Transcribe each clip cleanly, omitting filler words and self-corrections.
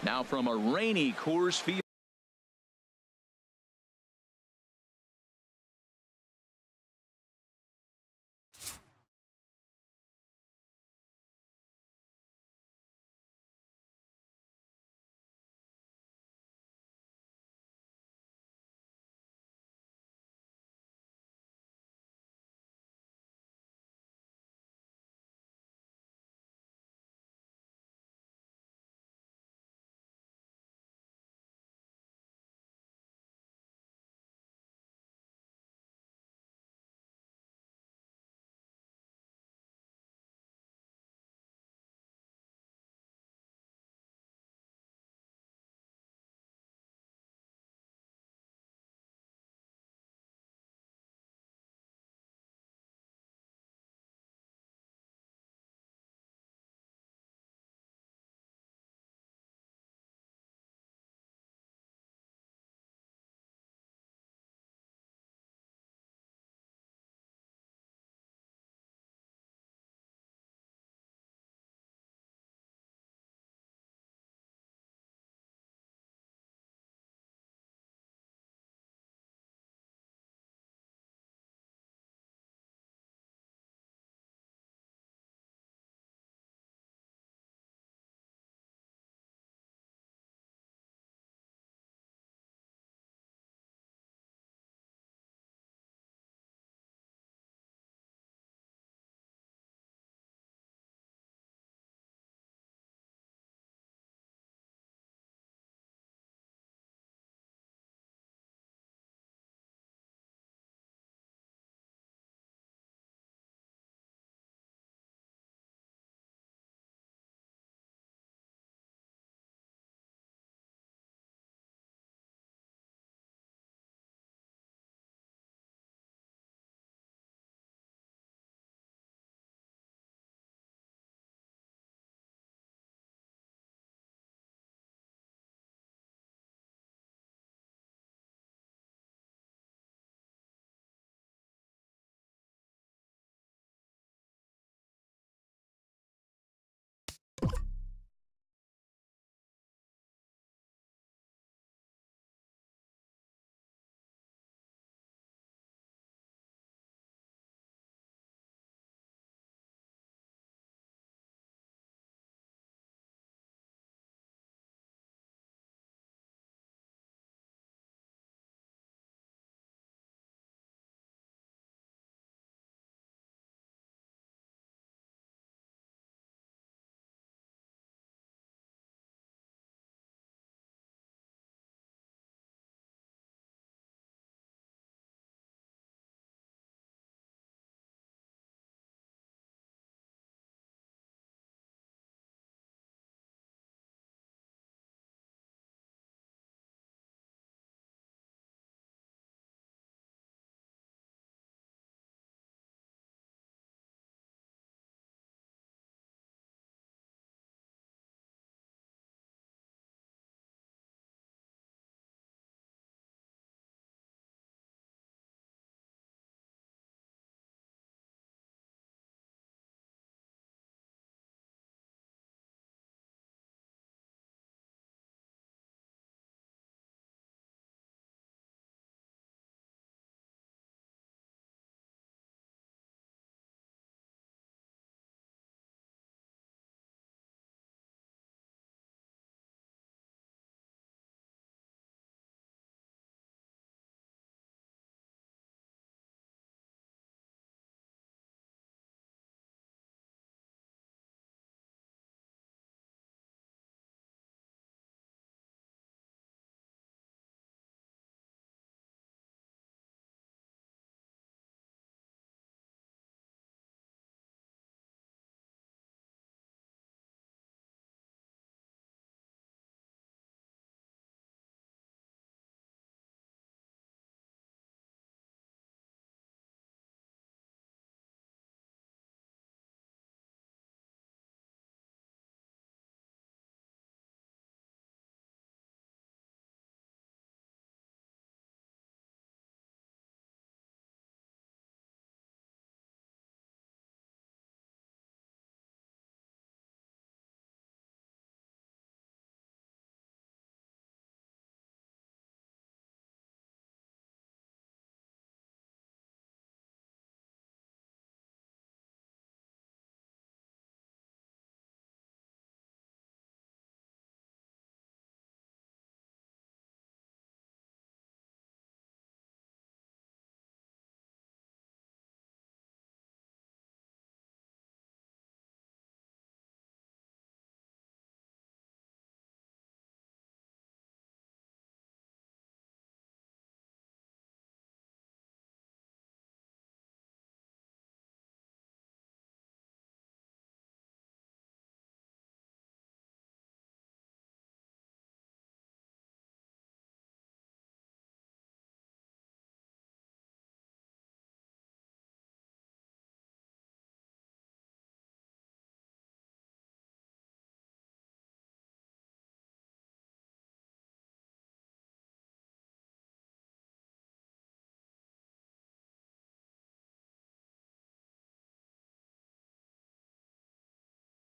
Now from a rainy Coors Field.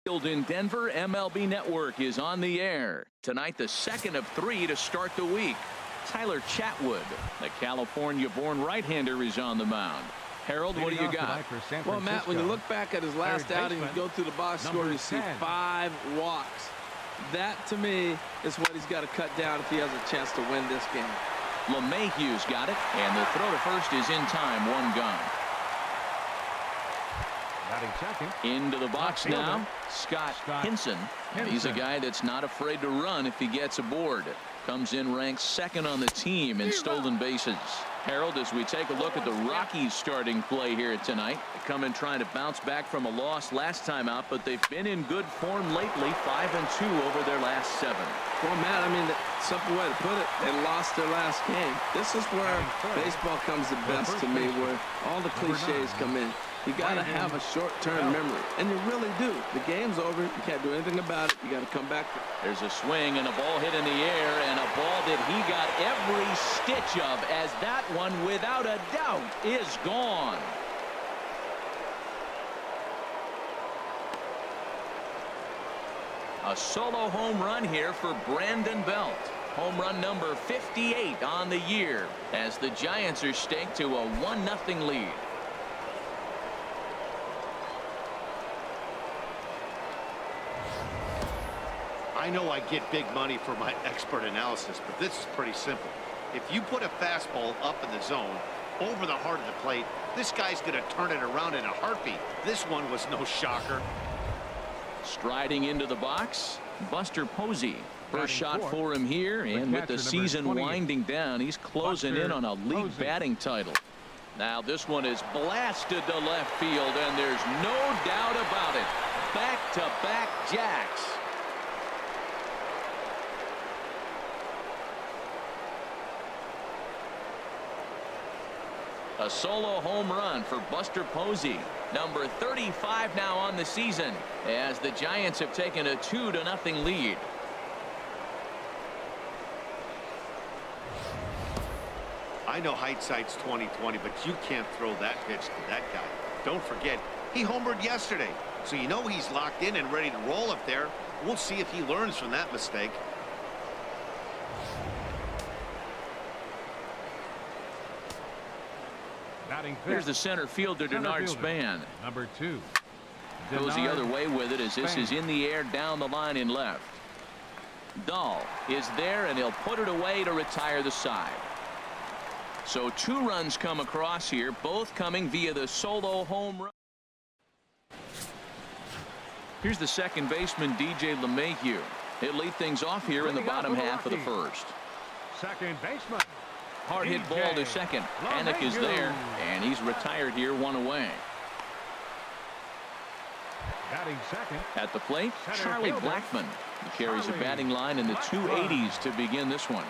In Denver, MLB Network is on the air. Tonight, the second of 3 to start the week. Tyler Chatwood, the California-born right-hander, is on the mound. Harold, what do you got? Well, Matt, when you look back at his last outing, you go through the box score, you see 5 walks. That, to me, is what he's got to cut down if he has a chance to win this game. LeMahieu's got it, and the throw to first is in time, 1 gone. Into the box now, Scott Hinson. He's a guy that's not afraid to run if he gets aboard. Comes in ranked 2nd on the team in stolen bases. Harold, as we take a look at the Rockies starting play here tonight, they come in trying to bounce back from a loss last time out, but they've been in good form lately, 5-2 over their last 7. Well, Matt, I mean, the simple way to put it, they lost their last game. This is where baseball comes the best to me, where all the cliches come in. You got to have a short-term memory, and you really do. The game's over. You can't do anything about it. You got to come back. There's a swing and a ball hit in the air, and a ball that he got every stitch of, as that one, without a doubt, is gone. A solo home run here for Brandon Belt. Home run number 58 on the year, as the Giants are staked to a 1-0 lead. I know I get big money for my expert analysis, but this is pretty simple. If you put a fastball up in the zone over the heart of the plate, this guy's going to turn it around in a heartbeat. This one was no shocker. Striding into the box, Buster Posey. First shot for him here, and with the season winding down, he's closing in on a league batting title. Now this one is blasted to left field, and there's no doubt about it. Back-to-back jacks. A solo home run for Buster Posey, number 35 now on the season, as the Giants have taken a 2-0 lead. I know hindsight's 20/20, but you can't throw that pitch to that guy. Don't forget, he homered yesterday, so you know he's locked in and ready to roll up there. We'll see if he learns from that mistake. Here's the center fielder, Denard Span. Number 2. Goes the other way with it, as this is in the air down the line in left. Dahl is there, and he'll put it away to retire the side. So 2 runs come across here, both coming via the solo home run. Here's the second baseman, DJ LeMahieu. He'll lead things off here in the bottom half of the first. Second baseman. Hard hit ball to second. Panik is there, and he's retired here, 1 away. Batting second. At the plate, Charlie Blackmon. He carries a batting line in the 280s to begin this one.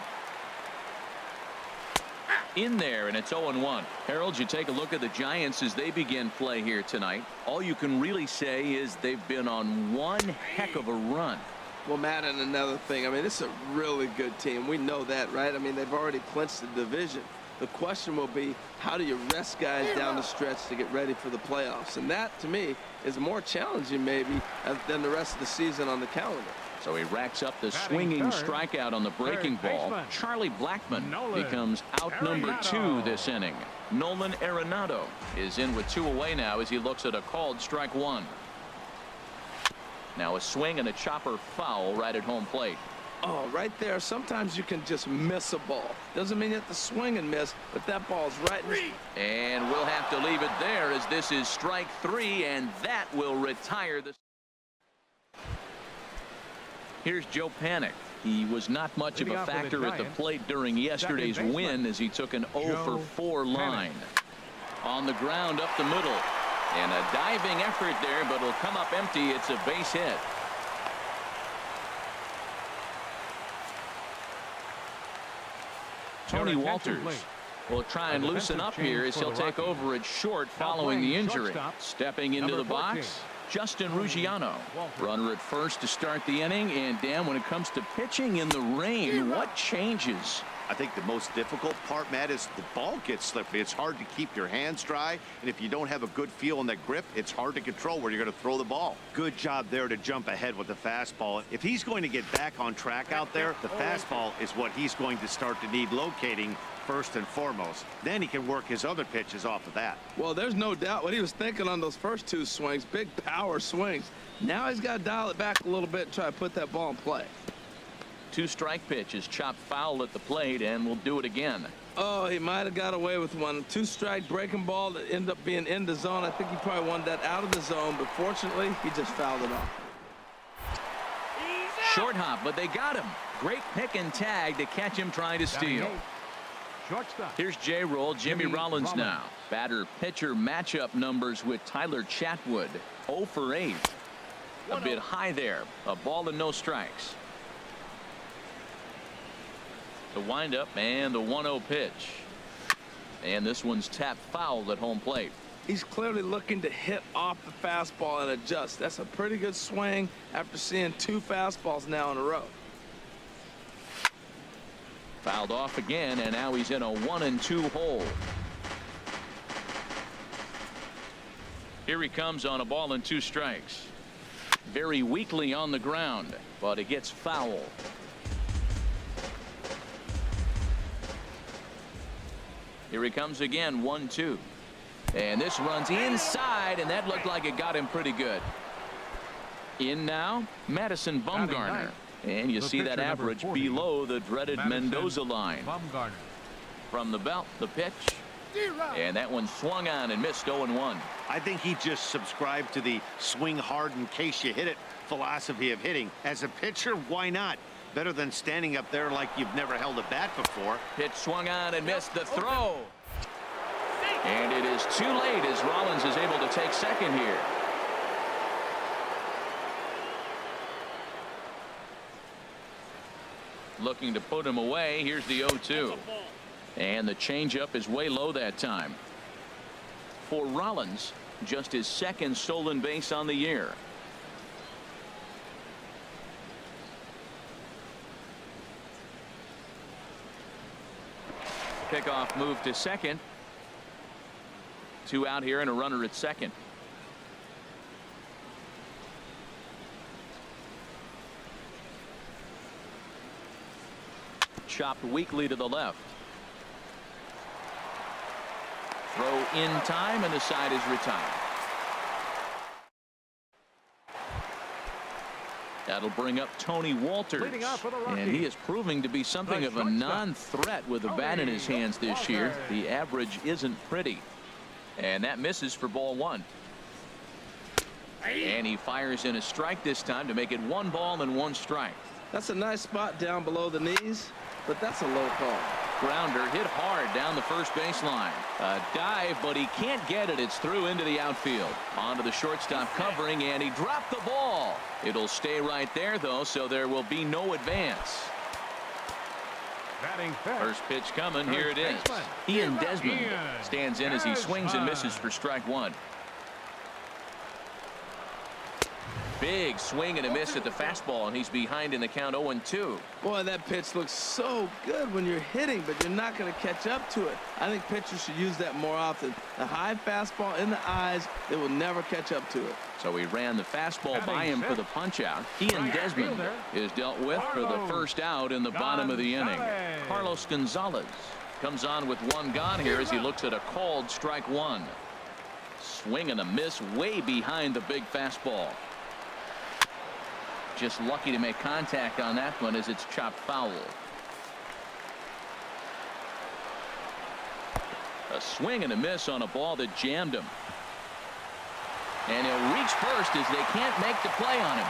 In there, and it's 0-1. Harold, you take a look at the Giants as they begin play here tonight. All you can really say is they've been on one heck of a run. Well, Matt, and another thing, I mean, this is a really good team. We know that, right? I mean, they've already clinched the division. The question will be, how do you rest guys down the stretch to get ready for the playoffs? And that, to me, is more challenging maybe than the rest of the season on the calendar. So he racks up the swinging strikeout on the breaking ball. Charlie Blackmon becomes out number 2 this inning. Nolan Arenado is in with 2 away now as he looks at a called strike 1. Now a swing and a chopper foul right at home plate. Oh, right there. Sometimes you can just miss a ball. Doesn't mean you have to swing and miss, but that ball's right. And we'll have to leave it there as this is strike 3, and that will retire the. Here's Joe Panik. He was not much of a factor at the plate during yesterday's win as he took an 0-for-4 line. On the ground up the middle. And a diving effort there, but it'll come up empty. It's a base hit. Tony Walters will try and loosen up here as he'll take over at short following the injury. Stepping into the box, Justin Ruggiano. Runner at first to start the inning. And Dan, when it comes to pitching in the rain, what changes? I think the most difficult part, Matt, is the ball gets slippery. It's hard to keep your hands dry, and if you don't have a good feel on that grip, it's hard to control where you're going to throw the ball. Good job there to jump ahead with the fastball. If he's going to get back on track out there, the fastball is what he's going to start to need locating first and foremost. Then he can work his other pitches off of that. Well, there's no doubt what he was thinking on those first two swings. Big power swings. Now he's got to dial it back a little bit and try to put that ball in play. 2-strike pitch is chopped foul at the plate, and we'll do it again. Oh, he might have got away with one. 2-strike breaking ball that ended up being in the zone. I think he probably wanted that out of the zone, but fortunately, he just fouled it off. Short hop, but they got him. Great pick and tag to catch him trying to steal. Shortstop. Here's J-Roll, Jimmy Rollins now. Batter-pitcher matchup numbers with Tyler Chatwood. 0 for 8. A bit high there. A ball and no strikes. The windup and the 1-0 pitch. And this one's tapped foul at home plate. He's clearly looking to hit off the fastball and adjust. That's a pretty good swing after seeing 2 fastballs now in a row. Fouled off again, and now he's in a 1-2 hole. Here he comes on a ball and 2 strikes. Very weakly on the ground, but it gets foul. Here he comes again, 1-2. And this runs inside, and that looked like it got him pretty good. In now, Madison Bumgarner. And you see that average below the dreaded Mendoza line. Bumgarner. From the belt, the pitch. And that one swung on and missed 0-1. I think he just subscribed to the swing hard in case you hit it philosophy of hitting. As a pitcher, why not? Better than standing up there like you've never held a bat before. Pitch swung on and missed the throw. And it is too late as Rollins is able to take second here. Looking to put him away. Here's the 0-2. And the changeup is way low that time. For Rollins, just his second stolen base on the year. Pickoff move to second. 2 out here and a runner at second. Chopped weakly to the left. Throw in time, and the side is retired. That'll bring up Tony Walters. And he is proving to be something of a non-threat with a bat in his hands this year. The average isn't pretty. And that misses for ball 1. And he fires in a strike this time to make it 1 ball and 1 strike. That's a nice spot down below the knees, but that's a low call. Grounder hit hard down the first baseline. A dive, but he can't get it. It's through into the outfield. Onto the shortstop covering, and he dropped the ball. It'll stay right there, though, so there will be no advance. First pitch coming. Here it is. Ian Desmond stands in as he swings and misses for strike 1. Big swing and a miss at the fastball, and he's behind in the count 0-2. Boy, that pitch looks so good when you're hitting, but you're not going to catch up to it. I think pitchers should use that more often. The high fastball in the eyes, they will never catch up to it. So he ran the fastball by him for the punch out. Ian Desmond is dealt with for the first out in the bottom of the inning. Carlos Gonzalez comes on with 1 gone here as he looks at a called strike 1. Swing and a miss way behind the big fastball. Just lucky to make contact on that one as it's chopped foul. A swing and a miss on a ball that jammed him. And he'll reach first as they can't make the play on him.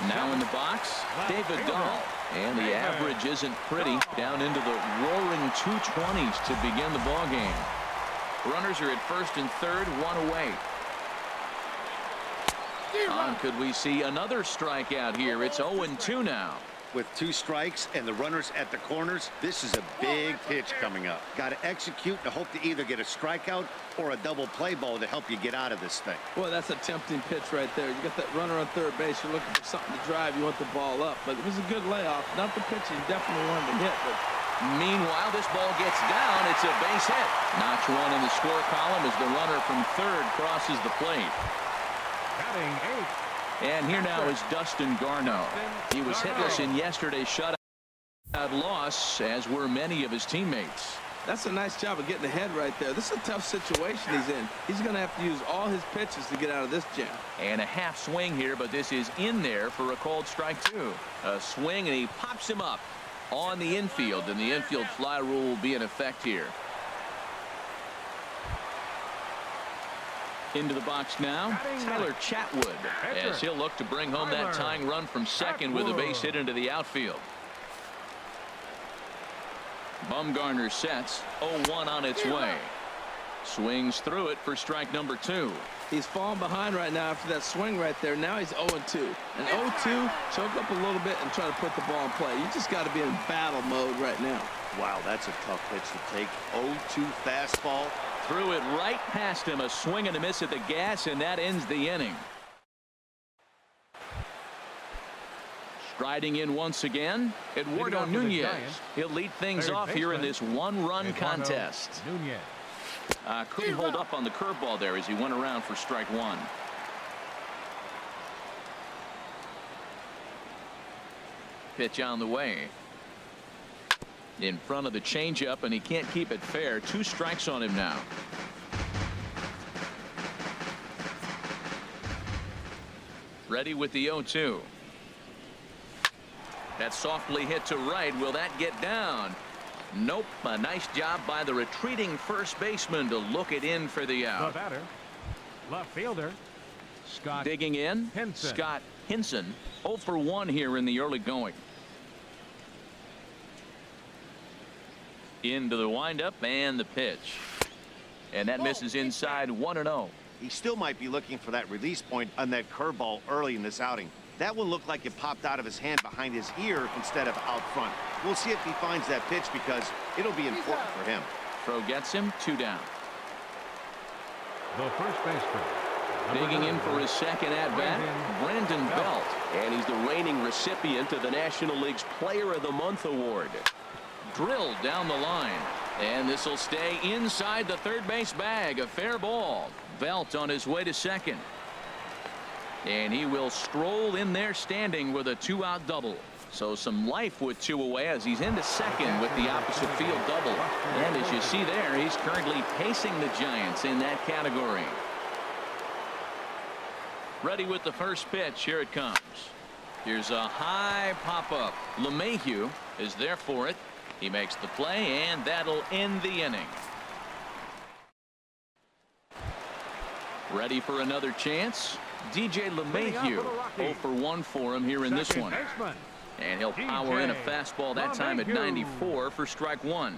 Now in the box, David Dahl. And the average isn't pretty, down into the roaring 220s to begin the ball game. Runners are at first and third, 1 away. Could we see another strikeout here? It's 0-2 now. With 2 strikes and the runners at the corners, this is a big pitch coming up. Got to execute and hope to either get a strikeout or a double play ball to help you get out of this thing. Boy, that's a tempting pitch right there. You got that runner on third base. You're looking for something to drive. You want the ball up. But it was a good layoff. Not the pitch he definitely wanted to hit. But meanwhile, this ball gets down. It's a base hit. Notch 1 in the score column as the runner from third crosses the plate. Batting 8th. And here now is Dustin Garneau. He was hitless in yesterday's shutout loss, as were many of his teammates. that's a nice job of getting ahead right there. This is a tough situation he's in. He's going to have to use all his pitches to get out of this jam. And a half swing here, but this is in there for a called strike 2. A swing, and he pops him up on the infield, and the infield fly rule will be in effect here. Into the box now, Tyler Chatwood, as he'll look to bring home that tying run from second with a base hit into the outfield. Bumgarner sets, 0-1 on its way. Swings through it for strike number 2. He's falling behind right now after that swing right there. Now he's 0-2. And 0-2, choke up a little bit and try to put the ball in play. You just got to be in battle mode right now. Wow, that's a tough pitch to take. 0-2 fastball. Threw it right past him, a swing and a miss at the gas, and that ends the inning. Striding in once again, Eduardo Nunez. He'll lead things off here in this one-run contest. Couldn't hold up on the curveball there as he went around for strike 1. Pitch on the way. In front of the changeup, and he can't keep it fair. 2 strikes on him now. Ready with the 0-2. That's softly hit to right. Will that get down? Nope. A nice job by the retreating first baseman to look it in for the out. The batter, left fielder, Scott digging in. Hinson. Scott Hinson, 0 for 1 here in the early going. Into the windup and the pitch. And that misses inside 1-0. He still might be looking for that release point on that curveball early in this outing. That one looked like it popped out of his hand behind his ear instead of out front. We'll see if he finds that pitch because it'll be important for him. Throw gets him, 2 down. The first baseman. Digging in for his second at-bat, Brandon Belt. And he's the reigning recipient of the National League's Player of the Month award. Drilled down the line, and this will stay inside the third base bag. A fair ball. Belt on his way to second, and he will stroll in there standing with a 2-out double. So some life with 2 away as he's into second with the opposite field double. And as you see there, he's currently pacing the Giants in that category. Ready with the first pitch. Here it comes. Here's a high pop-up. LeMahieu is there for it. He makes the play, and that'll end the inning. Ready for another chance. DJ LeMahieu, 0 for 1 for him here in this one. And he'll power in a fastball that time at 94 for strike 1.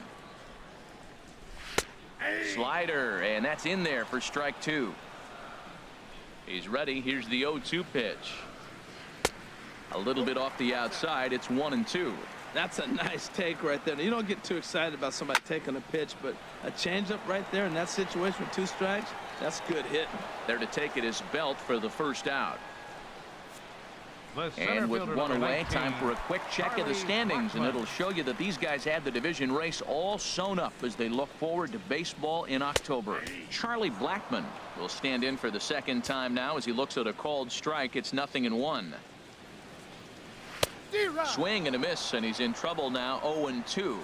Slider, and that's in there for strike 2. He's ready. Here's the 0-2 pitch. A little bit off the outside. It's 1-2. That's a nice take right there. You don't get too excited about somebody taking a pitch, but a changeup right there in that situation with 2 strikes, that's good hitting. There to take it is Belt for the first out. And with 1 away, time for a quick check of the standings, and it'll show you that these guys have the division race all sewn up as they look forward to baseball in October. Charlie Blackmon will stand in for the second time now as he looks at a called strike. It's 0-1. Swing and a miss, and he's in trouble now. 0-2.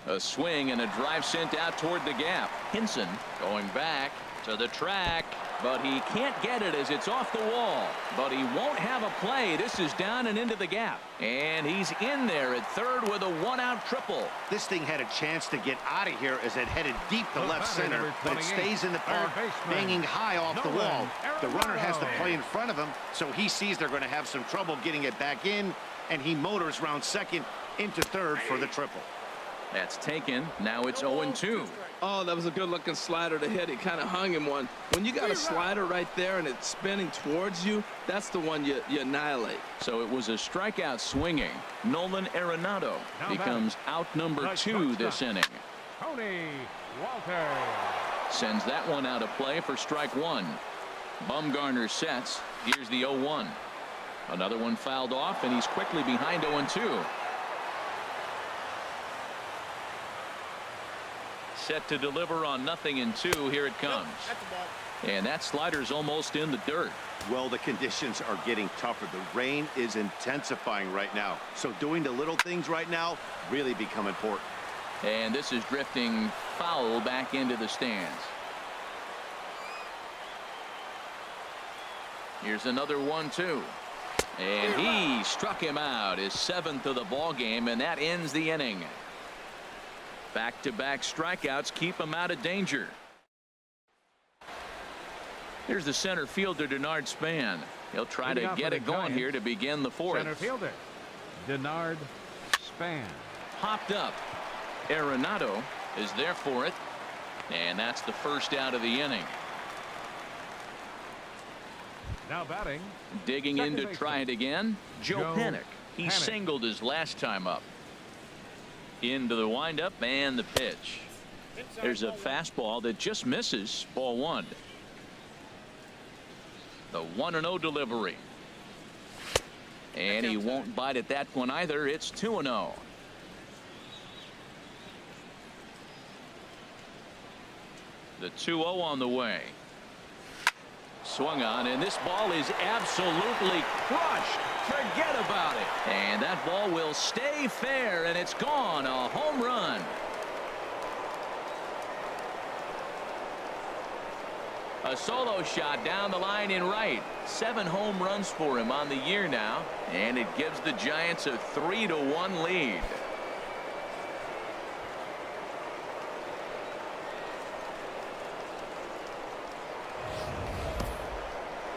A swing and a drive sent out toward the gap. Hinson going back to the track, but he can't get it as it's off the wall. But he won't have a play. This is down and into the gap, and he's in there at third with a 1-out triple. This thing had a chance to get out of here as it headed deep to left center, but it stays in the park, banging high off the wall. The runner has to play in front of him, so he sees they're going to have some trouble getting it back in, and he motors round second into third for the triple. That's taken. Now it's 0-2. Oh, that was a good-looking slider to hit. He kind of hung him one. When you got a slider right there and it's spinning towards you, that's the one you annihilate. So it was a strikeout swinging. Nolan Arenado becomes out number 2 this inning. Tony Walter Sends that one out of play for strike 1. Bumgarner sets. Here's the 0-1. Another one fouled off, and he's quickly behind 0-2. Set to deliver on 0-2. Here it comes. And that slider's almost in the dirt. Well, the conditions are getting tougher. The rain is intensifying right now. So doing the little things right now really become important. And this is drifting foul back into the stands. Here's another 1-2. And he struck him out, his 7th of the ball game, and that ends the inning. Back-to-back strikeouts keep him out of danger. Here's the center fielder, Denard Span. He'll try to get it going here to begin the 4th. Center fielder Denard Span. Popped up. Arenado is there for it. And that's the first out of the inning. Now batting. Digging in to try it again. Joe Panik. He singled his last time up. Into the windup and the pitch. There's a fastball that just misses. Ball 1. The 1-0 delivery. And he won't bite at that one either. It's 2-0. The 2-0 on the way. Swung on, and this ball is absolutely crushed. Forget about it. And that ball will stay fair, and it's gone. A home run. A solo shot down the line in right. 7 home runs for him on the year now, and it gives the Giants a 3-1 lead.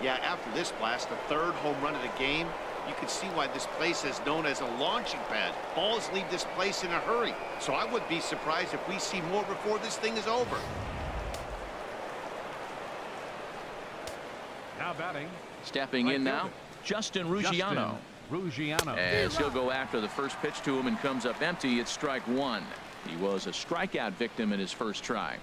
Yeah, after this blast, the 3rd home run of the game, you can see why this place is known as a launching pad. Balls leave this place in a hurry. So I would be surprised if we see more before this thing is over. Now batting. Stepping in now, Justin Ruggiano. As he'll go after the first pitch to him and comes up empty. It's strike 1. He was a strikeout victim in his first try.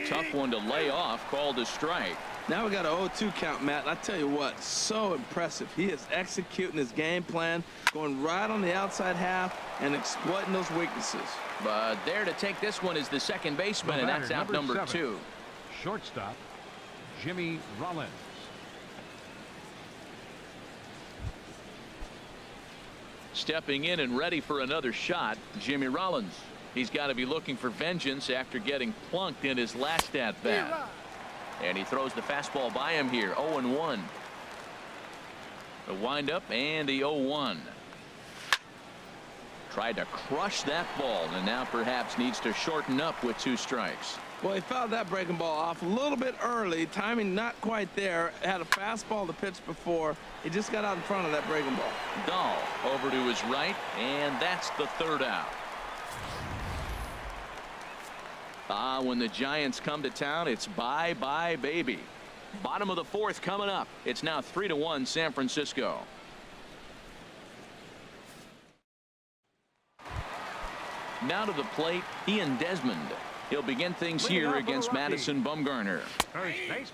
Tough one to lay off, called a strike. Now we got an 0-2 count, Matt. I tell you what, so impressive. He is executing his game plan, going right on the outside half and exploiting those weaknesses. But there to take this one is the second baseman, and that's out number 2. Shortstop Jimmy Rollins. Stepping in and ready for another shot, Jimmy Rollins. He's got to be looking for vengeance after getting plunked in his last at bat. And he throws the fastball by him here. 0-1. The windup and the 0-1. Tried to crush that ball, and now perhaps needs to shorten up with 2 strikes. Well, he fouled that breaking ball off a little bit early. Timing not quite there. Had a fastball to pitch before. He just got out in front of that breaking ball. Dahl over to his right, and that's the 3rd out. When the Giants come to town, it's bye-bye, baby. Bottom of the 4th coming up. It's now 3-1 San Francisco. Now to the plate, Ian Desmond. He'll begin things here against Madison Bumgarner.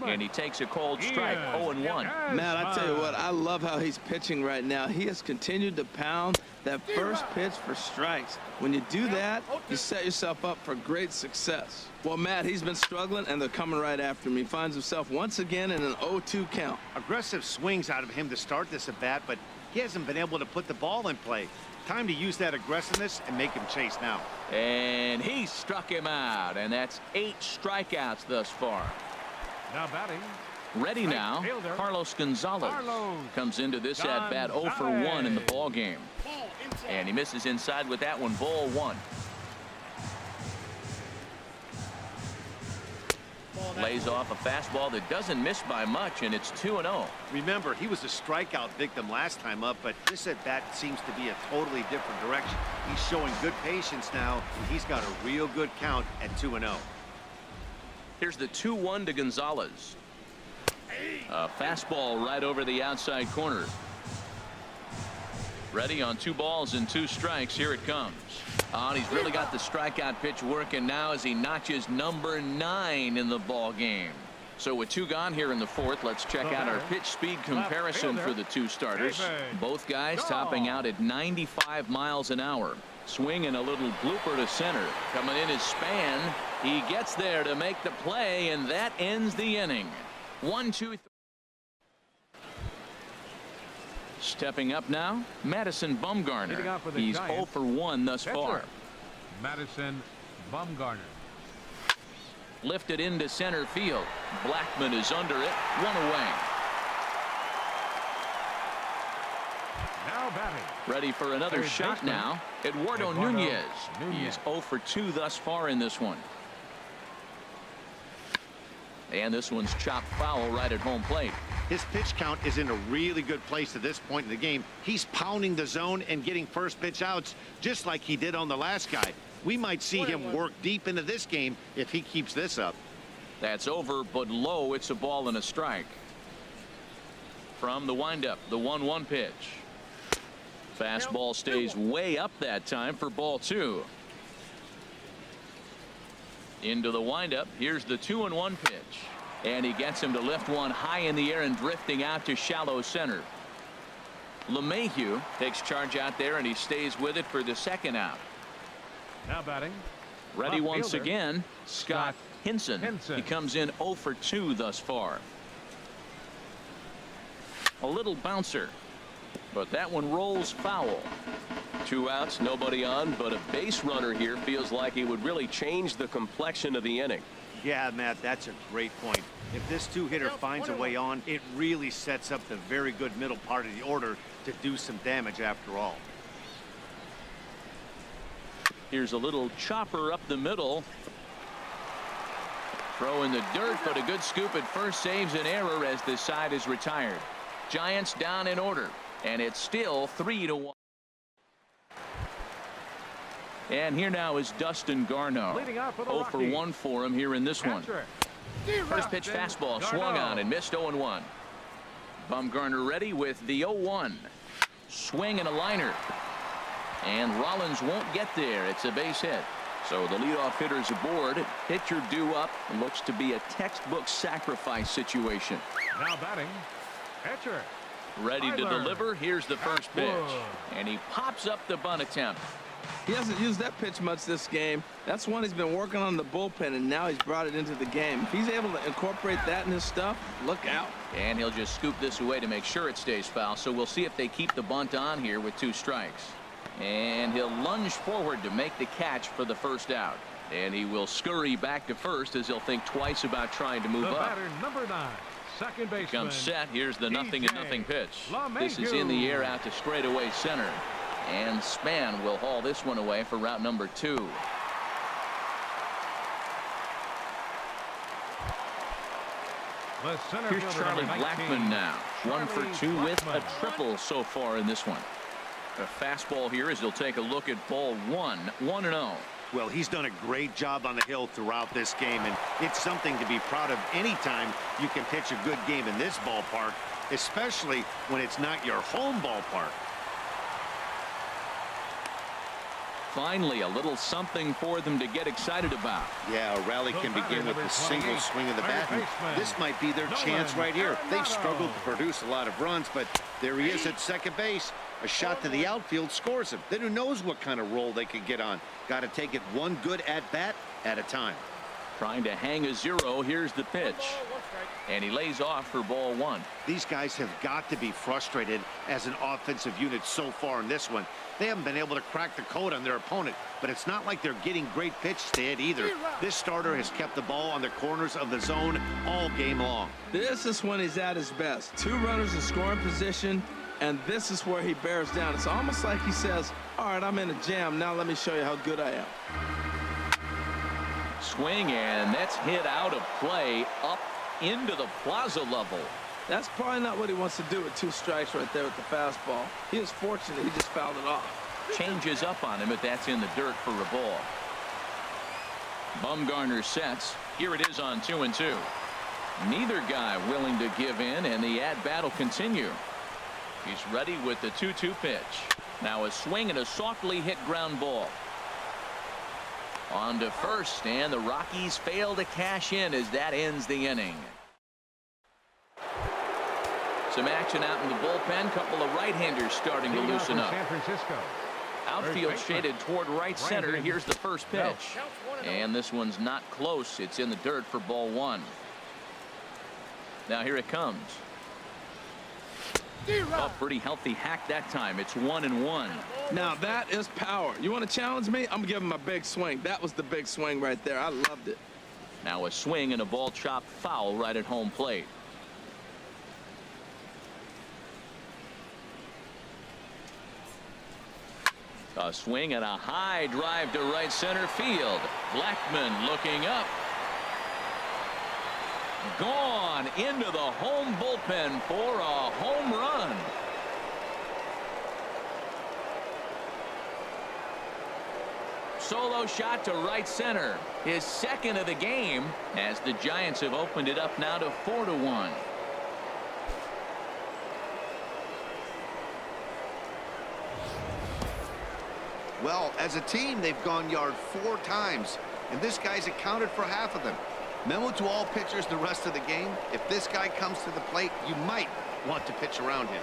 And he takes a cold strike. 0-1. Matt, I tell you what, I love how he's pitching right now. He has continued to pound that first pitch for strikes. When you do that, you set yourself up for great success. Well, Matt, he's been struggling, and they're coming right after him. He finds himself once again in an 0-2 count. Aggressive swings out of him to start this at bat, but he hasn't been able to put the ball in play. Time to use that aggressiveness and make him chase now. And he struck him out, and that's 8 strikeouts thus far. Now batting. Ready now, Carlos Gonzalez comes into this at bat 0 for 1 in the ball game. And he misses inside with that one. Ball 1. Lays off a fastball that doesn't miss by much, and it's 2-0. Remember, he was a strikeout victim last time up, but this at bat seems to be a totally different direction. He's showing good patience now, and he's got a real good count at 2-0. Here's the 2-1 to Gonzalez. A fastball right over the outside corner. Ready on 2 balls and 2 strikes. Here it comes. And he's really got the strikeout pitch working now as he notches number 9 in the ball game. So with 2 gone here in the 4th, let's check out our pitch speed comparison for the 2 starters. Both guys topping out at 95 miles an hour. Swinging a little blooper to center. Coming in his Span. He gets there to make the play, and that ends the inning. 1-2-3. Stepping up now, Madison Bumgarner. He's 0 for 1 thus far. Madison Bumgarner. Lifted into center field. Blackman is under it. 1 away. Now batting. Ready for another shot now. Eduardo Nunez. He's 0 for 2 thus far in this one. And this one's chopped foul right at home plate. His pitch count is in a really good place at this point in the game. He's pounding the zone and getting first pitch outs just like he did on the last guy. We might see him work deep into this game if he keeps this up. That's over, but low. It's a ball and a strike. From the windup, the 1-1 pitch. Fastball stays way up that time for ball 2. Into the windup. Here's the 2-1 pitch. And he gets him to lift one high in the air and drifting out to shallow center. LeMahieu takes charge out there, and he stays with it for the 2nd out. Now batting. Ready once again, Scott Hinson. He comes in 0 for 2 thus far. A little bouncer, but that one rolls foul. 2 outs, nobody on, but a base runner here feels like he would really change the complexion of the inning. Yeah, Matt, that's a great point. If this 2-hitter finds a way on, it really sets up the very good middle part of the order to do some damage after all. Here's a little chopper up the middle. Throw in the dirt, but a good scoop at first saves an error as this side is retired. Giants down in order, and it's still 3-1. And here now is Dustin Garneau. 0 for 1 for him here in this one. First pitch fastball swung on and missed. 0-1. Bumgarner ready with the 0-1. Swing and a liner. And Rollins won't get there. It's a base hit. So the leadoff hitter's aboard. Pitcher due up. Looks to be a textbook sacrifice situation. Now batting. Pitcher. Ready to deliver. Here's the first pitch. And he pops up the bunt attempt. He hasn't used that pitch much this game. That's one he's been working on in the bullpen, and now he's brought it into the game. If he's able to incorporate that in his stuff, look out. And he'll just scoop this away to make sure it stays foul. So we'll see if they keep the bunt on here with 2 strikes. And he'll lunge forward to make the catch for the first out. And he will scurry back to first as he'll think twice about trying to move up. Batter number 9, second baseman. Comes set. Here's the 0-0 pitch. LeMahieu. This is in the air out to straightaway center. And Span will haul this one away for route number 2. Here's Charlie Blackman now. 1 for 2 with a triple so far in this one. A fastball here as he'll take a look at ball 1. 1-0. Well, he's done a great job on the hill throughout this game, and it's something to be proud of anytime you can pitch a good game in this ballpark, especially when it's not your home ballpark. Finally, a little something for them to get excited about. Yeah, a rally can begin with a single swing of the bat, and this might be their chance right here. They've struggled to produce a lot of runs, but there he is at second base. A shot to the outfield scores him. Then who knows what kind of roll they could get on. Got to take it one good at-bat at a time. Trying to hang a 0. Here's the pitch. And he lays off for ball 1. These guys have got to be frustrated as an offensive unit so far in this one. They haven't been able to crack the code on their opponent, but it's not like they're getting great pitch to hit either. This starter has kept the ball on the corners of the zone all game long. This is when he's at his best. 2 runners in scoring position, and this is where he bears down. It's almost like he says, all right, I'm in a jam. Now let me show you how good I am. Swing, and that's hit out of play up into the plaza level. That's probably not what he wants to do with 2 strikes right there with the fastball. He is fortunate he just fouled it off. Changes up on him, but that's in the dirt for a ball. Bumgarner sets. Here it is on 2-2. Neither guy willing to give in, and the at-bat will continue. He's ready with the 2-2 pitch. Now a swing and a softly hit ground ball. On to first, and the Rockies fail to cash in as that ends the inning. Some action out in the bullpen. Couple of right-handers starting to loosen up. San Francisco. Outfield shaded toward right center. Here's the first pitch. And this one's not close. It's in the dirt for ball 1. Now here it comes. A pretty healthy hack that time. It's 1-1. Now that is power. You want to challenge me? I'm giving him a big swing. That was the big swing right there. I loved it. Now a swing and a ball chopped foul right at home plate. A swing and a high drive to right center field. Blackmon looking up. Gone into the home bullpen for a home run. Solo shot to right center. His second of the game, as the Giants have opened it up now to 4-1. Well, as a team, they've gone yard 4 times, and this guy's accounted for half of them. Memo to all pitchers the rest of the game: if this guy comes to the plate, you might want to pitch around him.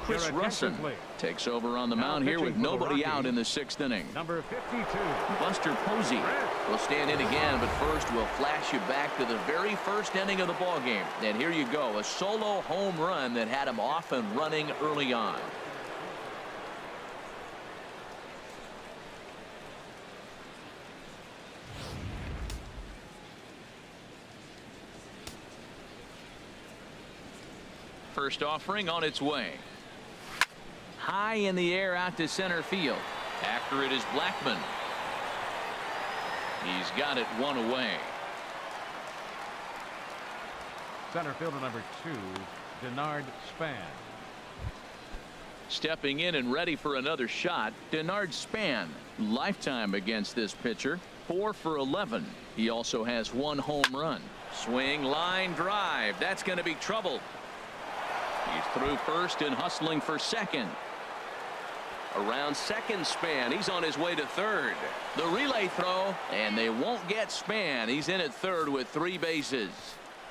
Chris Russin takes over on the mound here with nobody out in the 6th inning. Number 52. Buster Posey will stand in again, but first we'll flash you back to the very first inning of the ball game. And here you go, a solo home run that had him off and running early on. First offering on its way. High in the air out to center field. After it is Blackmon. He's got it 1 away. Center fielder number 2, Denard Span. Stepping in and ready for another shot, Denard Span. Lifetime against this pitcher, 4 for 11. He also has 1 home run. Swing, line drive. That's going to be trouble. He's through first and hustling for second. Around second, Span. He's on his way to third. The relay throw, and they won't get Span. He's in at third with 3 bases.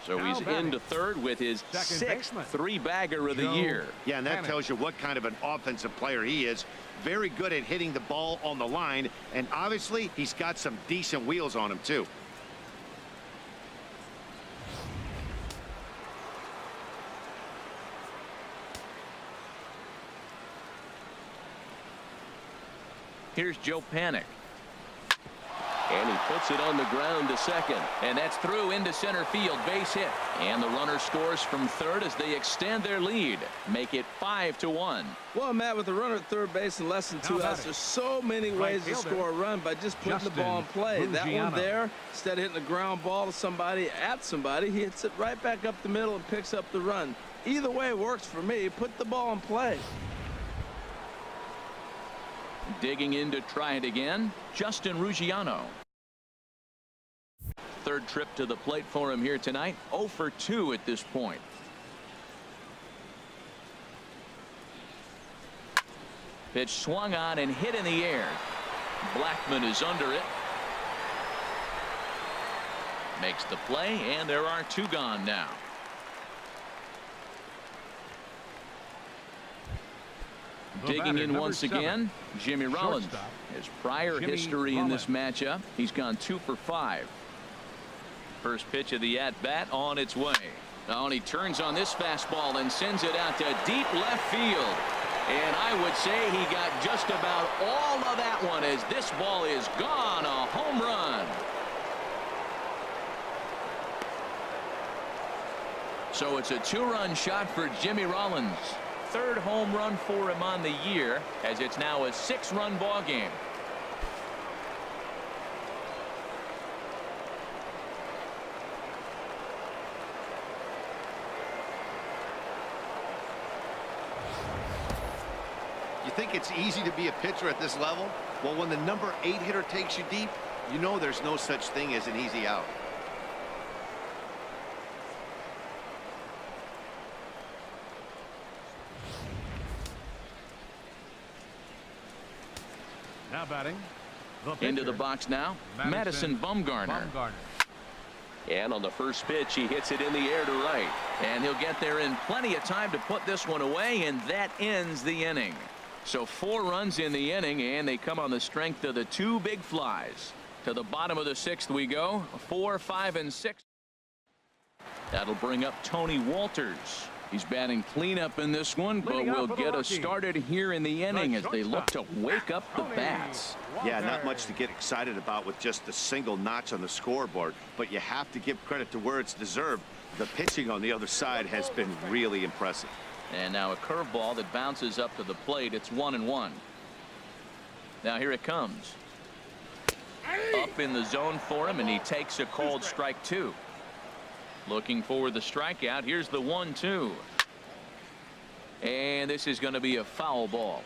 So he's into third with his 6th 3-bagger of the year. Yeah, and that tells you what kind of an offensive player he is. Very good at hitting the ball on the line, and obviously he's got some decent wheels on him too. Here's Joe Panik. And he puts it on the ground to second. And that's through into center field. Base hit. And the runner scores from third as they extend their lead. Make it 5-1. Well, Matt, with the runner at third base and less than 2 outs, there's so many ways to score a run by just putting the ball in play. That one there, instead of hitting a ground ball to somebody, at somebody, he hits it right back up the middle and picks up the run. Either way works for me. Put the ball in play. Digging in to try it again, Justin Ruggiano. Third trip to the plate for him here tonight. 0 for 2 at this point. Pitch swung on and hit in the air. Blackmon is under it. Makes the play, and there are 2 gone now. Digging in once again, Jimmy Rollins. His prior history in this matchup, he's gone 2 for 5. First pitch of the at-bat on its way. Now, and he turns on this fastball and sends it out to deep left field. And I would say he got just about all of that one as this ball is gone. A home run. So it's a 2-run shot for Jimmy Rollins. third home run for him on the year, as it's now a 6-run ball game. You think it's easy to be a pitcher at this level? Well, when the number 8 hitter takes you deep, you know there's no such thing as an easy out. Now batting. Into the box now, Madison Bumgarner. And on the first pitch, he hits it in the air to right. And he'll get there in plenty of time to put this one away, and that ends the inning. So 4 runs in the inning, and they come on the strength of the 2 big flies. To the bottom of the 6th we go. 4, 5, and 6. That'll bring up Tony Walters. He's batting cleanup in this one, but will get us started here in the inning as they look to wake up the bats. Yeah, not much to get excited about with just a single notch on the scoreboard, but you have to give credit to where it's deserved. The pitching on the other side has been really impressive. And now a curveball that bounces up to the plate. It's 1-1. Now here it comes. Up in the zone for him, and he takes a called strike 2. Looking for the strikeout. Here's the 1-2. And this is going to be a foul ball.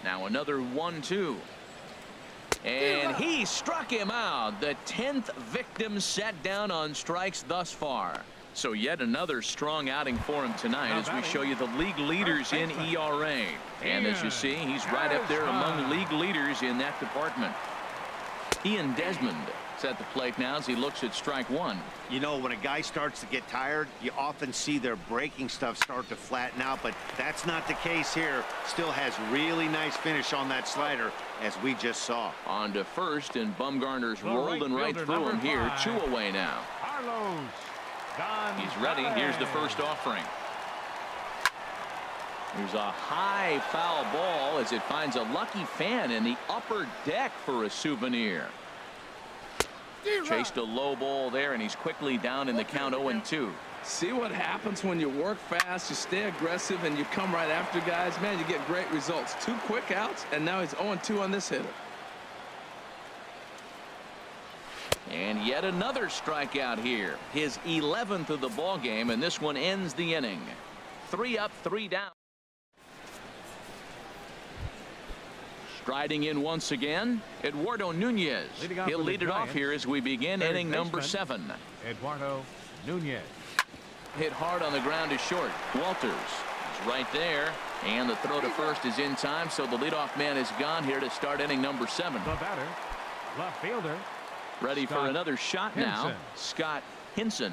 Now another 1-2. And he struck him out. The 10th victim set down on strikes thus far. So yet another strong outing for him tonight as we show you the league leaders in ERA. And as you see, he's right up there among league leaders in that department. Ian Desmond is at the plate now as he looks at strike 1. You know, when a guy starts to get tired, you often see their breaking stuff start to flatten out, but that's not the case here. Still has really nice finish on that slider, as we just saw. On to first, and Bumgarner's rolling right through him here. 2 away now. He's ready. Here's the first offering. There's a high foul ball as it finds a lucky fan in the upper deck for a souvenir. Chased a low ball there, and he's quickly down in the count 0-2. See what happens when you work fast, you stay aggressive, and you come right after guys. Man, you get great results. 2 quick outs, and now he's 0-2 on this hitter. And yet another strikeout here. His 11th of the ball game, and this one ends the inning. 3 up, 3 down. Striding in once again, Eduardo Nunez. He'll lead it off here as we begin inning number 7. Eduardo Nunez. Hit hard on the ground to short. Walters is right there, and the throw to first is in time, so the leadoff man is gone here to start inning number 7. The batter, left fielder. Ready for another shot now. Scott Hinson.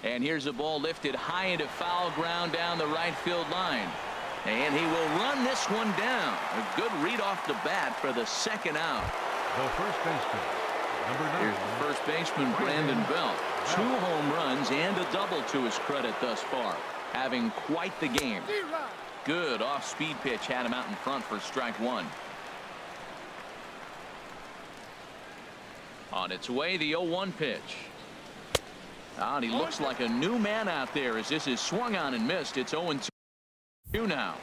And here's a ball lifted high into foul ground down the right field line. And he will run this one down. A good read off the bat for the 2nd out. The first baseman, number 9. Here's the first baseman, Brandon Belt. 2 home runs and a double to his credit thus far. Having quite the game. Good off-speed pitch had him out in front for strike 1. On its way, the 0-1 pitch. And he looks like a new man out there as this is swung on and missed. It's 0-2 now.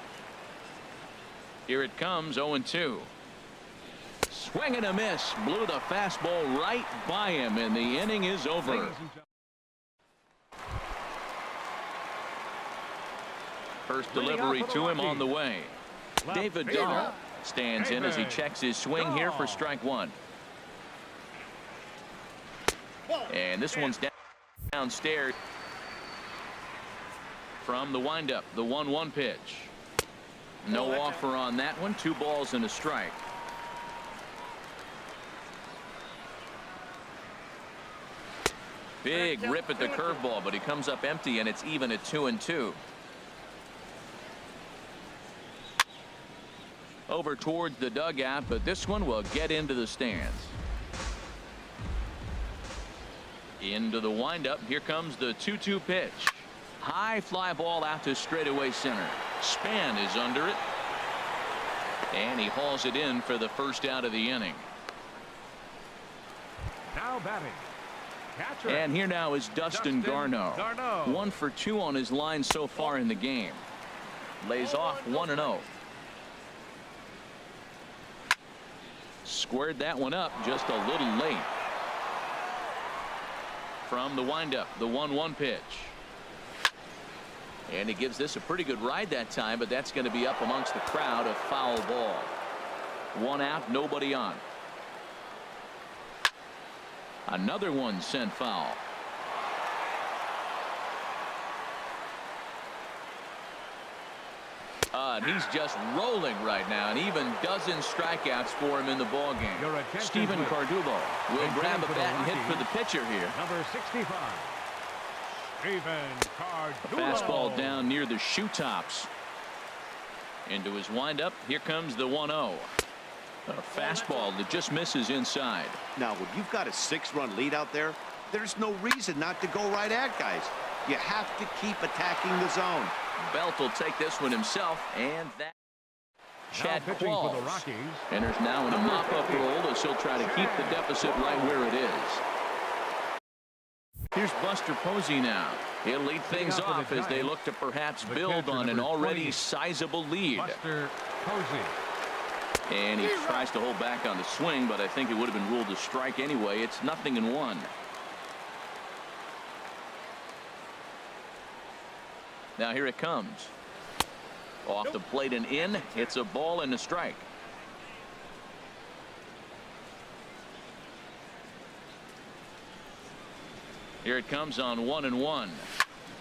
Here it comes, 0-2. Swing and a miss. Blew the fastball right by him, and the inning is over. First delivery to him on the way. David Dahl stands in as he checks his swing here for strike 1. And this one's downstairs from the windup. The 1-1 pitch. No offer on that one. 2 balls and a strike. Big rip at the curveball, but he comes up empty, and it's even at 2-2. Over towards the dugout, but this one will get into the stands. Into the windup. Here comes the 2-2 pitch. High fly ball out to straightaway center. Span is under it. And he hauls it in for the first out of the inning. Now Now batting. Catcher. And here now is Dustin Garneau. 1 for 2 on his line so far in the game. Lays off 1-0. Squared that one up just a little late. From the windup, the 1-1 pitch. And he gives this a pretty good ride that time, but that's going to be up amongst the crowd. A foul ball. 1 out, nobody on. Another one sent foul. And he's just rolling right now, and even dozen strikeouts for him in the ball game. Stephen Cardulo will grab a bat and hit for the pitcher here. Number 65. Stephen Cardulo. A fastball down near the shoe tops. Into his windup. Here comes the 1-0. A fastball that just misses inside. Now, when you've got a 6-run lead out there, there's no reason not to go right at guys. You have to keep attacking the zone. Belt will take this one himself, and that. Chad pitching Qualls for the Rockies. enters now in a mop-up role as he'll try to keep the deficit right where it is. Here's Buster Posey now. He'll lead things off as they look to perhaps build on an already sizable lead. Buster Posey. And he tries to hold back on the swing, but I think it would have been ruled a strike anyway. It's 0-1. Now here it comes. Off the plate and in. It's a ball and a strike. Here it comes on 1-1.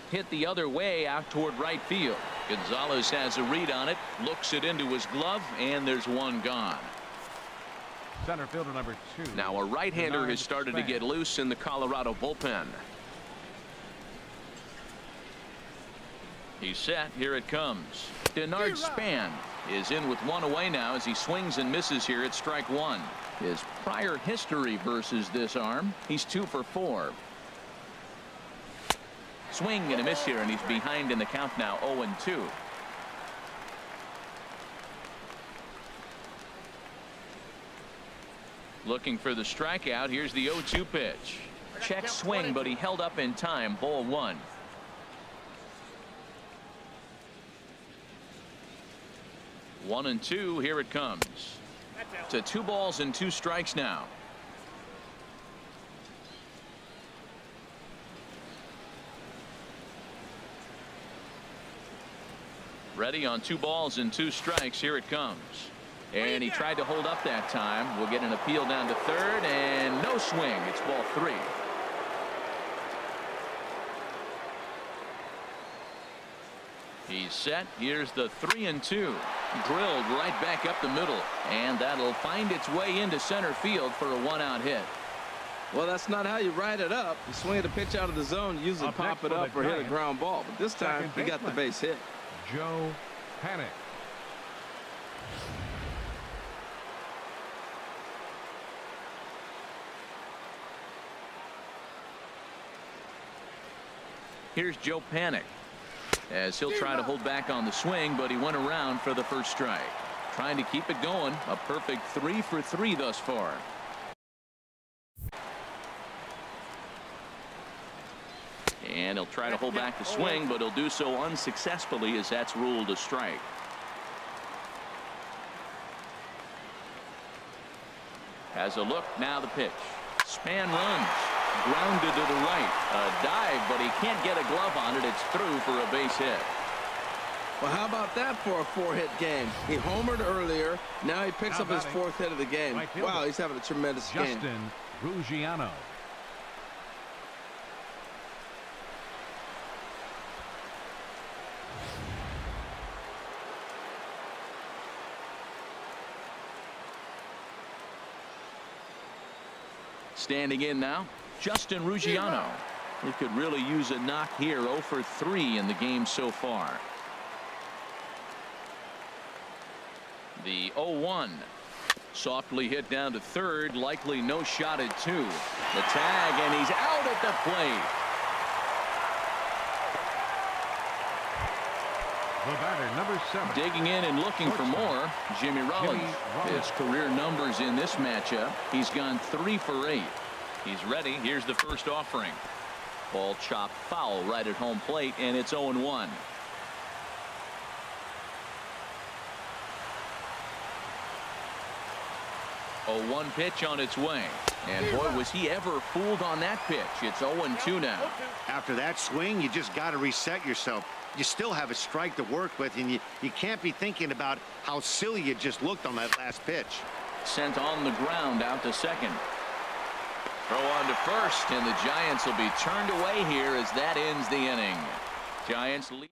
Hit the other way out toward right field. Gonzalez has a read on it, looks it into his glove, and there's one gone. Center fielder number 2. Now a right-hander has started to get loose in the Colorado bullpen. He's set. Here it comes. Denard Span is in with 1 away now as he swings and misses here at strike 1. His prior history versus this arm, he's 2 for 4. Swing and a miss here, and he's behind in the count now, 0-2. Looking for the strikeout. Here's the 0-2 pitch. Check swing, but he held up in time. Ball 1. One and 2. Here it comes. To 2 balls and 2 strikes now. Ready on 2 balls and 2 strikes. Here it comes. And he tried to hold up that time. We'll get an appeal down to third, and no swing. It's ball 3. He's set. Here's the 3-2. Drilled right back up the middle, and that'll find its way into center field for a 1-out hit. Well, that's not how you ride it up. You swing the pitch out of the zone, you usually pop it up or hit a ground ball. But this time, he got the base hit. Joe Panic. Here's Joe Panic as he'll try to hold back on the swing, but he went around for the first strike. Trying to keep it going. A perfect 3 for 3 thus far. And he'll try to hold back the swing, but he'll do so unsuccessfully as that's ruled a strike. Has a look. Now the pitch. Span runs. Grounded to the right. A dive, but he can't get a glove on it. It's through for a base hit. Well, how about that for a 4-hit game? He homered earlier. Now he picks up his 4th hit of the game. Wow, he's having a tremendous game. Justin Ruggiano. Standing in now, Justin Ruggiano. He could really use a knock here. 0 for 3 in the game so far. The 0-1. Softly hit down to third. Likely no shot at 2. The tag, and he's out at the plate. The batter, number 7. Digging in and looking for more. Jimmy Rollins. His career numbers in this matchup. He's gone 3 for 8. He's ready. Here's the first offering. Ball chopped foul right at home plate, and it's 0-1. A 1 pitch on its way. And boy, was he ever fooled on that pitch. It's 0-2 now. After that swing, you just got to reset yourself. You still have a strike to work with, and you can't be thinking about how silly you just looked on that last pitch. Sent on the ground out to second. Throw on to first, and the Giants will be turned away here as that ends the inning. Giants lead.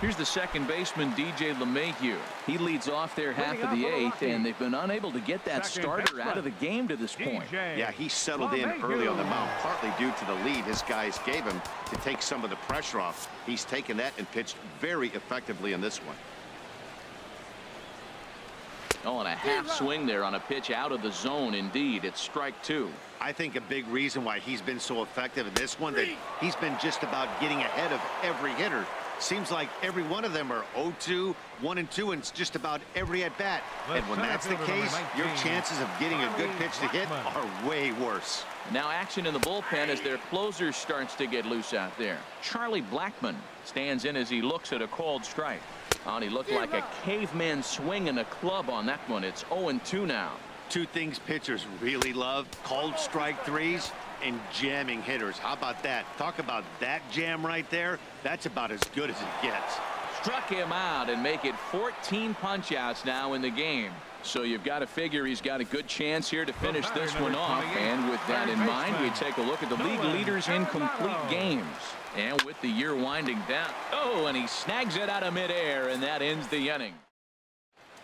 Here's the second baseman, DJ LeMahieu. He leads off their half of the 8th, and they've been unable to get that starter out of the game to this point. Yeah, he settled in early on the mound, partly due to the lead his guys gave him to take some of the pressure off. He's taken that and pitched very effectively in this one. Oh, and a half swing there on a pitch out of the zone. Indeed, it's strike 2. I think a big reason why he's been so effective in this one, that he's been just about getting ahead of every hitter. Seems like every one of them are 0-2, 1-2, and it's just about every at bat. And when that's the case, your chances of getting a good pitch to hit are way worse. Now action in the bullpen as their closer starts to get loose out there. Charlie Blackmon stands in as he looks at a called strike. Oh, and he looked like a caveman swinging a club on that one. It's 0-2 now. Two things pitchers really love: called strike threes and jamming hitters. How about that? Talk about that jam right there. That's about as good as it gets. Struck him out and make it 14 punch-outs now in the game. So you've got to figure he's got a good chance here to finish this one off. And with that in mind, we take a look at the league leaders in complete games. And with the year winding down. Oh, and he snags it out of midair, and that ends the inning.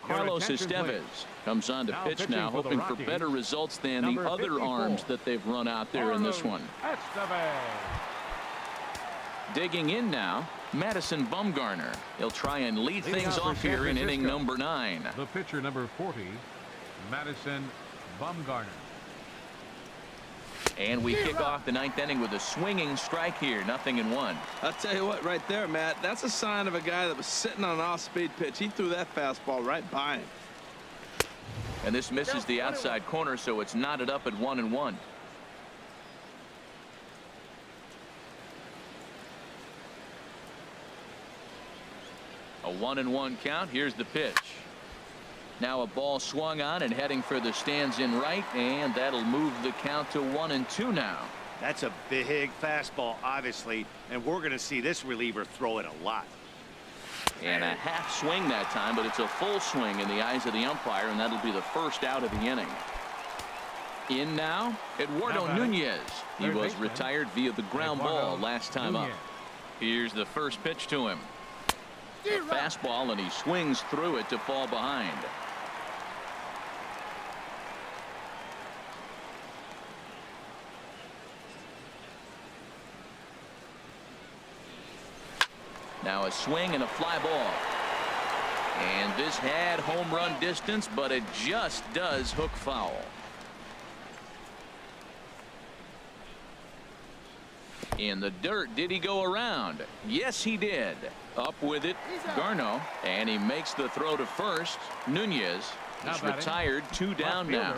Carlos Estevez comes on to pitch now, hoping for better results than the other arms that they've run out there in this one. Digging in now, Madison Bumgarner. He'll try and lead things off here in inning number 9. The pitcher, number 40, Madison Bumgarner. And we kick off the 9th inning with a swinging strike here. 0-1. I'll tell you what, right there, Matt, that's a sign of a guy that was sitting on an off-speed pitch. He threw that fastball right by him. And this misses the outside corner, so it's knotted up at 1-1. A 1-1 count. Here's the pitch. Now a ball swung on and heading for the stands in right, and that'll move the count to 1-2 now. That's a big fastball, obviously, and we're going to see this reliever throw it a lot. And a half swing that time, but it's a full swing in the eyes of the umpire, and that'll be the first out of the inning. In now, Eduardo Nunez. He was retired via the ground ball last time up. Here's the first pitch to him. A fastball, and he swings through it to fall behind. Now a swing and a fly ball. And this had home run distance, but it just does hook foul. In the dirt, did he go around? Yes, he did. Up with it, Garno, and he makes the throw to first. Nunez is retired, 2 down now.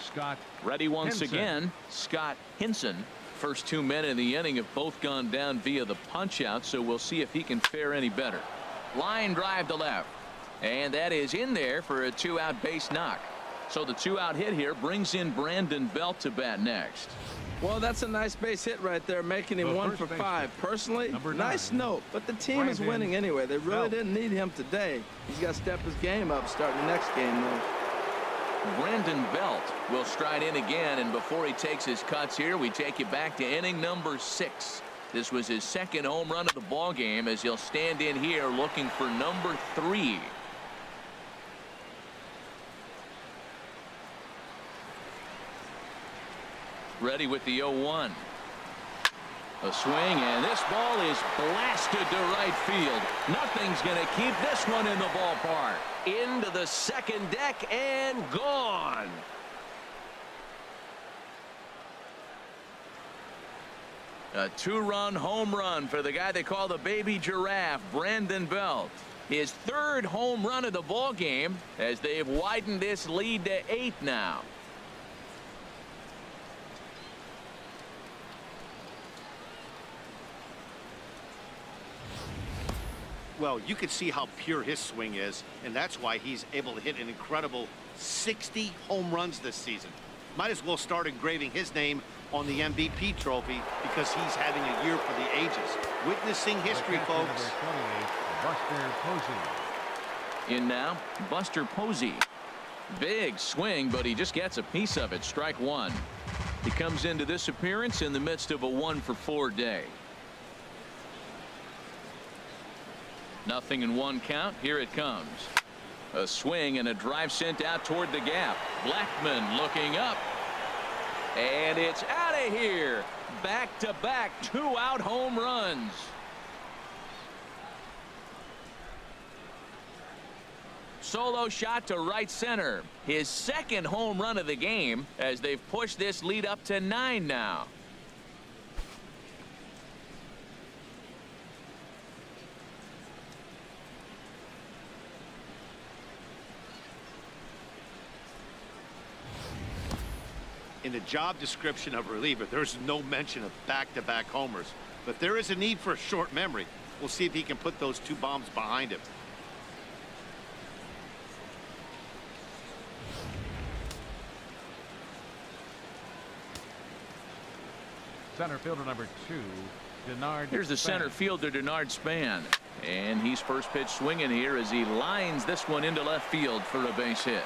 Scott ready once again, Scott Hinson. First 2 men in the inning have both gone down via the punch out, so we'll see if he can fare any better. Line drive to left, and that is in there for a 2-out base knock. So the 2-out hit here brings in Brandon Belt to bat next. Well, that's a nice base hit right there, making him 1 for 5. Personally, nice note, but the team is winning anyway. They really didn't need him today. He's got to step his game up starting the next game, though. Brandon Belt will stride in again, and before he takes his cuts here, we take you back to inning number 6. This was his second home run of the ball game, as he'll stand in here looking for number 3. Ready with the 0-1. A swing, and this ball is blasted to right field. Nothing's going to keep this one in the ballpark. Into the second deck and gone. A 2-run home run for the guy they call the baby giraffe, Brandon Belt. His 3rd home run of the ball game, as they've widened this lead to 8 now. Well, you can see how pure his swing is, and that's why he's able to hit an incredible 60 home runs this season. Might as well start engraving his name on the MVP trophy because he's having a year for the ages. Witnessing history, folks. Buster Posey. In now, Buster Posey. Big swing, but he just gets a piece of it. Strike one. He comes into this appearance in the midst of a 1-for-4 day. Nothing in one count. Here it comes. A swing and a drive sent out toward the gap. Blackmon looking up. And it's out of here. Back-to-back 2-out home runs. Solo shot to right center. His second home run of the game as they've pushed this lead up to 9 now. In the job description of reliever, there's no mention of back-to-back homers. But there is a need for a short memory. We'll see if he can put those 2 bombs behind him. Center fielder number 2, Denard. Here's the center fielder, Denard Span. And he's first pitch swinging here as he lines this one into left field for a base hit.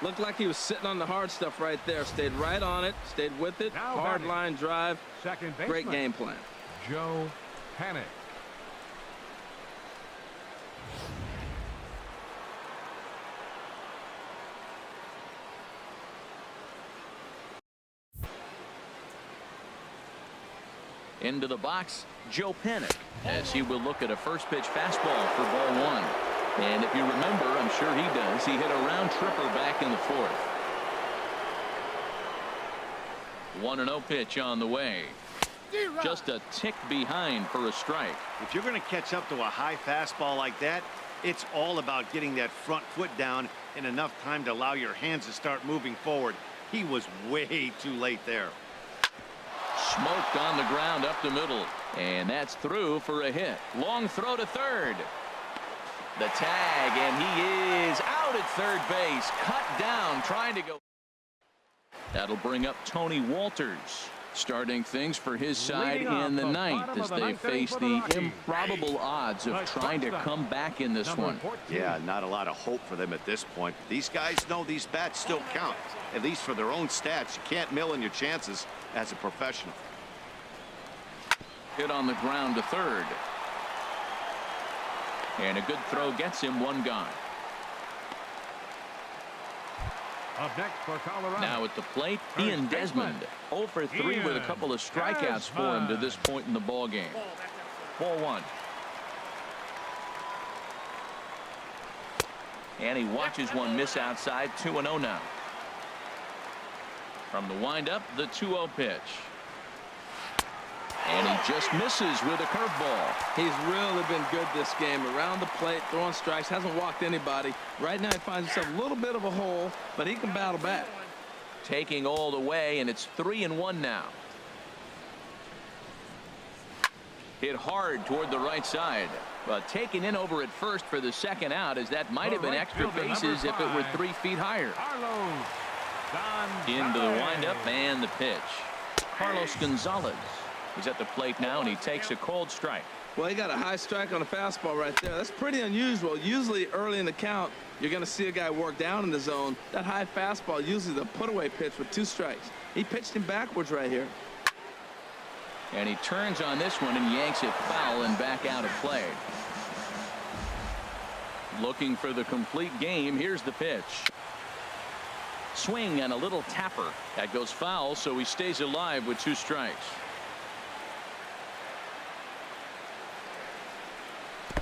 Looked like he was sitting on the hard stuff right there. Stayed right on it. Stayed with it. Now Hard batting. line drive. Second baseman. Great game plan. Joe Panic. Into the box, Joe Panic, as he will look at a first pitch fastball for ball 1. And if you remember, I'm sure he does, he hit a round tripper back in the 4th. 1-0 pitch on the way. Just a tick behind for a strike. If you're going to catch up to a high fastball like that, it's all about getting that front foot down in enough time to allow your hands to start moving forward. He was way too late there. Smoked on the ground up the middle. And that's through for a hit. Long throw to third. The tag, and he is out at third base. Cut down, trying to go. That'll bring up Tony Walters, starting things for his side in the 9th as they face the improbable odds of trying to come back in this one. Yeah, not a lot of hope for them at this point. These guys know these bats still count, at least for their own stats. You can't mill in your chances as a professional. Hit on the ground to third. And a good throw gets him 1 gone. Up next for Colorado. Now at the plate, Ian Desmond. 0 for 3 with a couple of strikeouts for him to this point in the ball game. Ball 1. And he watches one miss outside. 2-0 now. From the windup, the 2-0 pitch. And he just misses with a curveball. He's really been good this game. Around the plate, throwing strikes, hasn't walked anybody. Right now he finds himself a little bit of a hole, but he can battle back. Taking all the way, and it's 3-1 now. Hit hard toward the right side, but taken in over at first for the second out, as that might have been extra bases if it were 3 feet higher. Into the windup and the pitch. Carlos Gonzalez. He's at the plate now, and he takes a cold strike. Well, he got a high strike on a fastball right there. That's pretty unusual. Usually early in the count, you're going to see a guy work down in the zone. That high fastball, usually the put-away pitch with 2 strikes. He pitched him backwards right here. And he turns on this one and yanks it foul and back out of play. Looking for the complete game. Here's the pitch. Swing and a little tapper. That goes foul, so he stays alive with 2 strikes.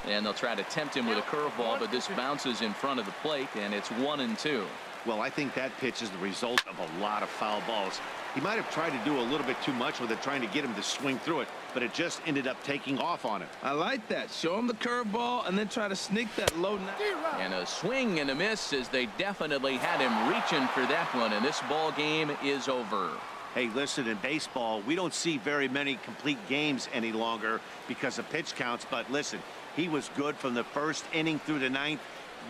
And they'll try to tempt him with a curveball, but this bounces in front of the plate, and it's 1-2. Well, I think that pitch is the result of a lot of foul balls. He might have tried to do a little bit too much with it, trying to get him to swing through it, but it just ended up taking off on him. I like that. Show him the curveball and then try to sneak that low. And a swing and a miss, as they definitely had him reaching for that one, and this ball game is over. Hey, listen, in baseball, we don't see very many complete games any longer because of pitch counts. But listen, he was good from the first inning through the ninth.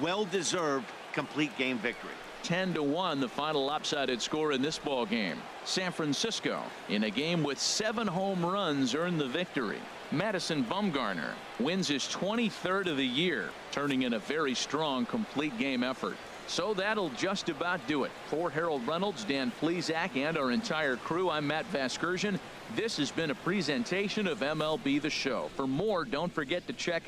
Well-deserved complete game victory. 10-1 the final lopsided score in this ball game. San Francisco in a game with 7 home runs earned the victory. Madison Bumgarner wins his 23rd of the year, turning in a very strong complete game effort. So that'll just about do it. For Harold Reynolds, Dan Plesac, and our entire crew, I'm Matt Vasgersian. This has been a presentation of MLB The Show. For more, don't forget to check out